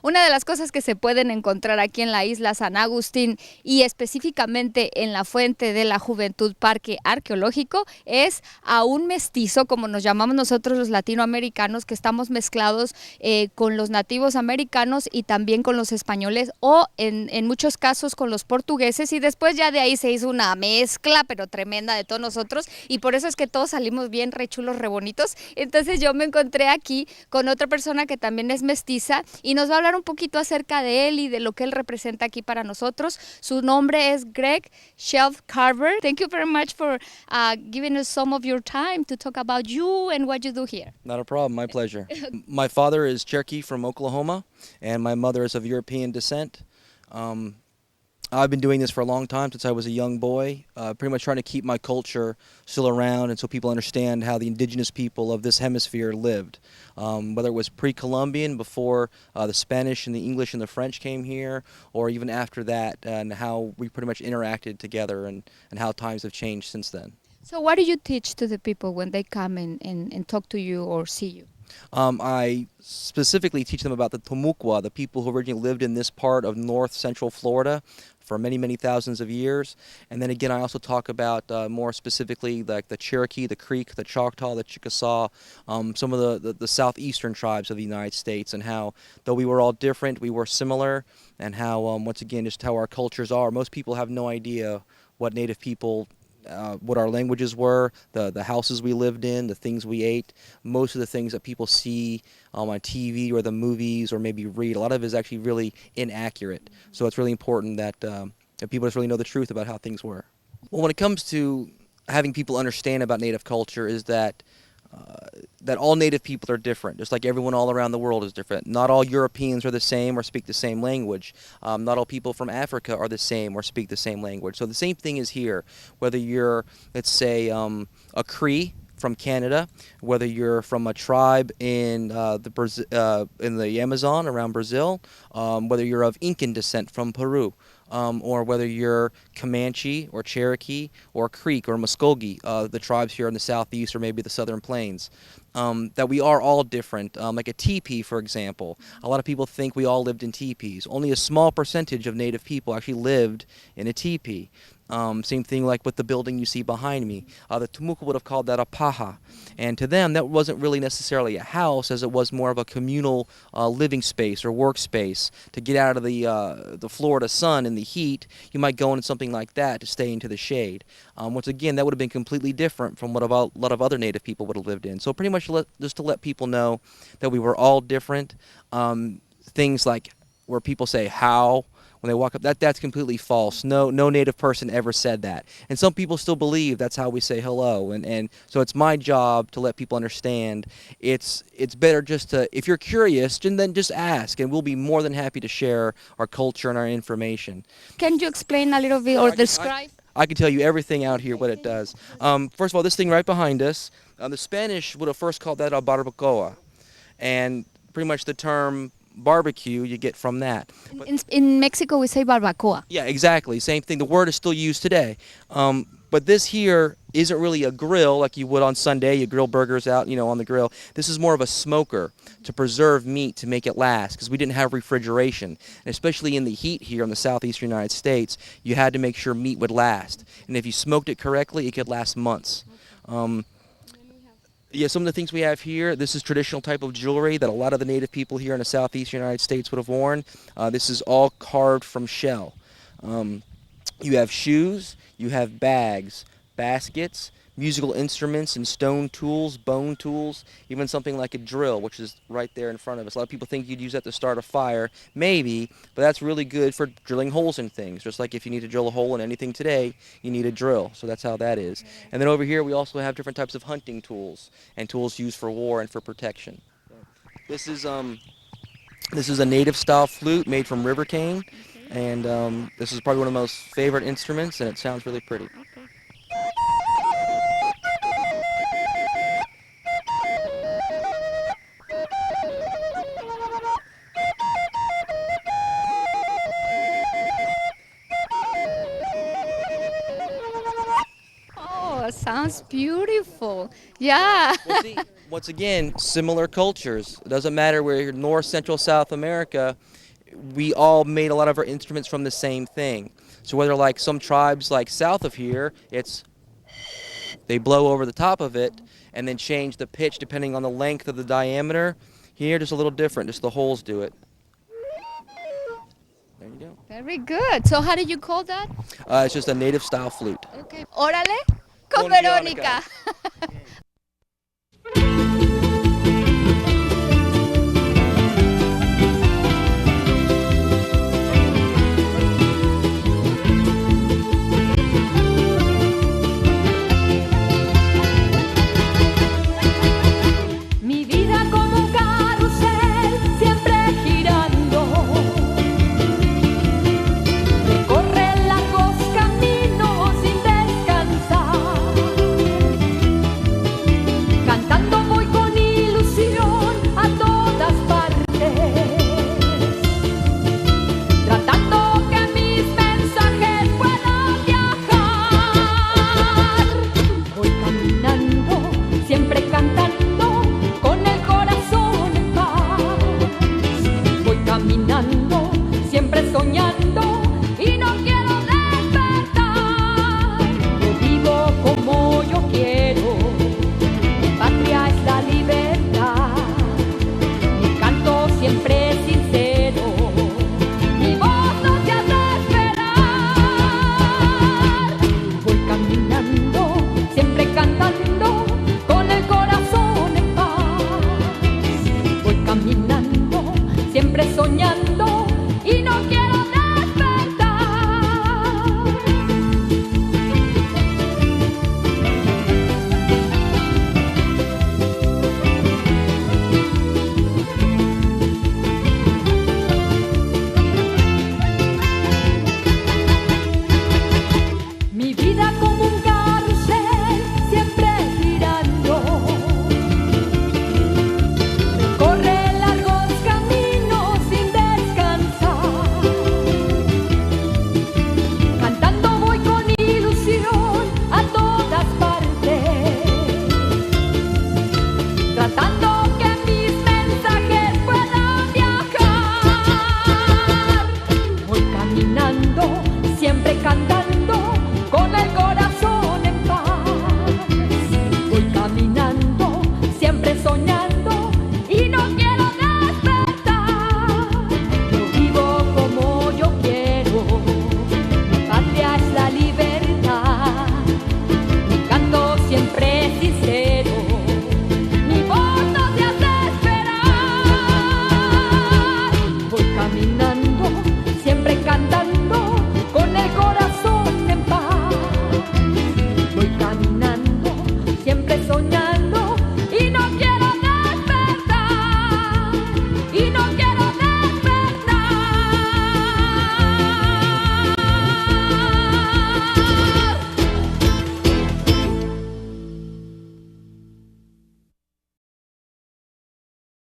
Una de las cosas que se pueden encontrar aquí en la isla San Agustín y específicamente en la Fuente de la Juventud Parque Arqueológico es a un mestizo, como nos llamamos nosotros los latinoamericanos, que estamos mezclados con los nativos americanos y también con los españoles o en muchos casos con los portugueses, y después ya de ahí se hizo una mezcla pero tremenda de todos nosotros, y por eso es que todos salimos bien re chulos, re bonitos. Entonces yo me encontré aquí con otra persona que también es mestiza y nos va a hablar un poquito acerca de él y de lo que él representa aquí para nosotros. Su nombre es Greg Shellcarver. Thank you very much for giving us some of your time to talk about you and what you do here. Not a problem, my pleasure. My father is Cherokee from Oklahoma, and my mother is of European descent. I've been doing this for a long time, since I was a young boy, pretty much trying to keep my culture still around and so people understand how the indigenous people of this hemisphere lived. Whether it was pre-Columbian, before the Spanish and the English and the French came here, or even after that, and how we pretty much interacted together and how times have changed since then. So what do you teach to the people when they come and talk to you or see you? I specifically teach them about the Timucua, the people who originally lived in this part of north central Florida for many, many thousands of years. And then again, I also talk about more specifically like the Cherokee, the Creek, the Choctaw, the Chickasaw, some of the southeastern tribes of the United States, and how, though we were all different, we were similar, and how, once again, just how our cultures are. Most people have no idea what Native people what our languages were, the houses we lived in, the things we ate. Most of the things that people see on TV or the movies or maybe read, a lot of it is actually really inaccurate. So it's really important that people just really know the truth about how things were. Well, when it comes to having people understand about Native culture is that all Native people are different, just like everyone all around the world is different. Not all Europeans are the same or speak the same language. Not all people from Africa are the same or speak the same language. So the same thing is here, whether you're, let's say, a Cree from Canada, whether you're from a tribe in the Amazon around Brazil, whether you're of Incan descent from Peru, or whether you're Comanche or Cherokee or Creek or Muskogee, the tribes here in the southeast or maybe the southern plains, that we are all different. Like a teepee, for example. A lot of people think we all lived in teepees. Only a small percentage of Native people actually lived in a teepee. Same thing like with the building you see behind me. The Timucua would have called that a paha. And to them, that wasn't really necessarily a house, as it was more of a communal living space or workspace. To get out of the Florida sun and the heat, you might go into something like that to stay into the shade. Once again, that would have been completely different from what a lot of other Native people would have lived in. So pretty much just to let people know that we were all different. Things like where people say how when they walk up, that's completely false. No Native person ever said that. And some people still believe that's how we say hello. And so it's my job to let people understand it's better just to, if you're curious, then just ask, and we'll be more than happy to share our culture and our information. Can you explain a little bit or describe? I can tell you everything out here, what it does. First of all, this thing right behind us, the Spanish would have first called that a barbacoa. And pretty much the term barbecue you get from that. In Mexico we say barbacoa. Yeah, exactly. Same thing. The word is still used today. But this here isn't really a grill like you would on Sunday. You grill burgers out, on the grill. This is more of a smoker to preserve meat, to make it last, because we didn't have refrigeration. And especially in the heat here in the southeastern United States, you had to make sure meat would last. And if you smoked it correctly, it could last months. Yeah, some of the things we have here, this is traditional type of jewelry that a lot of the Native people here in the southeastern United States would have worn. This is all carved from shell. You have shoes, you have bags, baskets, musical instruments and stone tools, bone tools, even something like a drill, which is right there in front of us. A lot of people think you'd use that to start a fire. Maybe, but that's really good for drilling holes in things. Just like if you need to drill a hole in anything today, you need a drill. So that's how that is. And then over here we also have different types of hunting tools and tools used for war and for protection. This is a native style flute made from river cane, and this is probably one of my most favorite instruments, and it sounds really pretty. sounds beautiful. Yeah. Well, see, once again, similar cultures. It doesn't matter where you're North, Central, South America. We all made a lot of our instruments from the same thing. So whether like some tribes like south of here, they blow over the top of it and then change the pitch depending on the length of the diameter. Here, just a little different. Just the holes do it. There you go. Very good. So how do you call that? It's just a native style flute. Okay. Órale con Con Verónica. Mi vida como un carrusel, siempre girando, recorre largos caminos sin descansar. Cantando voy con ilusión a todas partes, tratando que mis mensajes puedan viajar. Voy caminando, siempre cantando, con el corazón en paz. Voy caminando, siempre soñando y no quiero despertar. Yo vivo como yo quiero, mi patria es la libertad. Mi canto siempre es sincero, mi voz no te hace esperar. Voy caminando, siempre cantando, con el corazón en paz. Voy caminando, siempre soñando